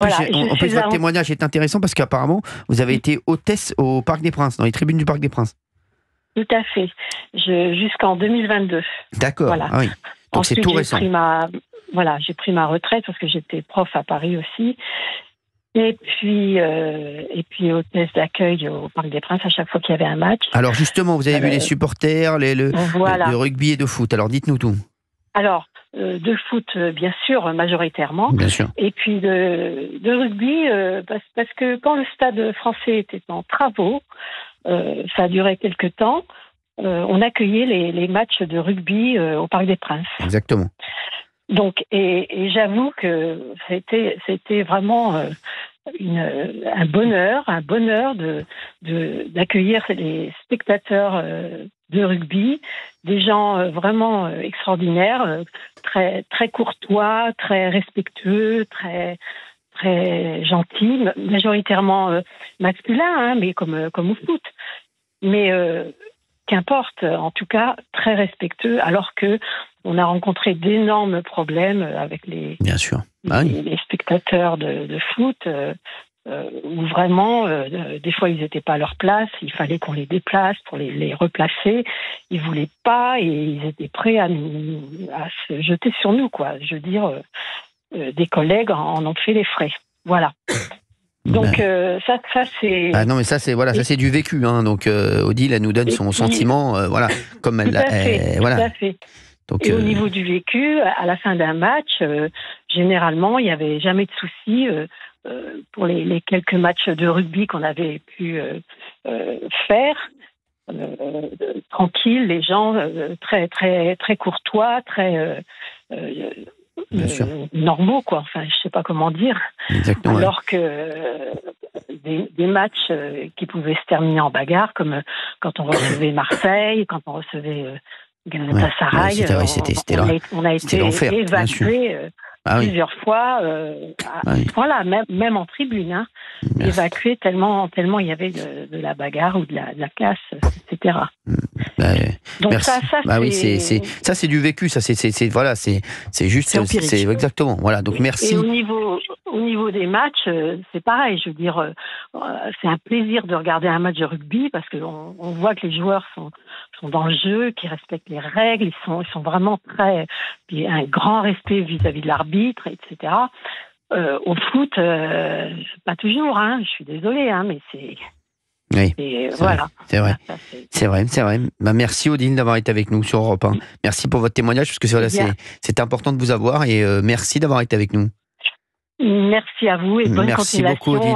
Voilà, En plus, votre témoignage est intéressant parce qu'apparemment, vous avez été hôtesse au Parc des Princes, dans les tribunes du Parc des Princes. tout à fait. Jusqu'en 2022. D'accord, Voilà. ah oui. Donc c'est Ensuite, tout récent. j'ai pris ma retraite parce que j'étais prof à Paris aussi. Et puis hôtesse d'accueil au Parc des Princes à chaque fois qu'il y avait un match. Alors justement, vous avez vu les supporters, Voilà. de rugby et de foot. Alors dites-nous tout. Alors, de foot, bien sûr, majoritairement. Bien sûr. Et puis de rugby, parce que quand le stade français était en travaux, ça a duré quelques temps, on accueillait les matchs de rugby au Parc des Princes. Exactement. Donc, et j'avoue que c'était vraiment un bonheur d'accueillir les spectateurs de rugby, des gens vraiment extraordinaires, très très courtois, très respectueux, très très gentils, majoritairement masculins, mais comme au foot. Mais qu'importe, en tout cas très respectueux, alors que on a rencontré d'énormes problèmes avec Bien sûr. les spectateurs de foot, où vraiment, des fois, ils n'étaient pas à leur place, il fallait qu'on les déplace pour les replacer. Ils ne voulaient pas et ils étaient prêts à se jeter sur nous, quoi. Je veux dire, des collègues en ont fait les frais. Voilà. Donc, ça c'est... Ah non, mais ça, c'est du vécu. Hein. Donc, Odile, elle nous donne son sentiment, voilà, comme elle l'a... Tout à fait. Donc, et au niveau du vécu, à la fin d'un match, généralement, il n'y avait jamais de soucis pour les quelques matchs de rugby qu'on avait pu faire. Tranquille, les gens très très très courtois, très normaux, quoi. Enfin, je sais pas comment dire. Exactement. Alors que des matchs qui pouvaient se terminer en bagarre, comme quand on recevait Marseille, quand on recevait Galatasaray, on a été évacués plusieurs fois, voilà, même en tribune, hein, évacués tellement il y avait de la bagarre ou de la casse, etc. Donc merci. Ça c'est du vécu, ça c'est juste, c'est exactement, voilà. Donc merci. Et au niveau des matchs, c'est pareil. Je veux dire, c'est un plaisir de regarder un match de rugby parce qu'on voit que les joueurs sont dans le jeu, qu'ils respectent les règles, ils sont vraiment très... Il y a un grand respect vis-à-vis de l'arbitre, etc. Au foot, pas toujours, hein, je suis désolée, hein, mais c'est... Oui, voilà. C'est vrai. Bah, merci Odile d'avoir été avec nous sur Europe 1. Merci pour votre témoignage, parce que c'est important de vous avoir, et merci d'avoir été avec nous. Merci à vous et bonne continuation. Merci beaucoup Odile.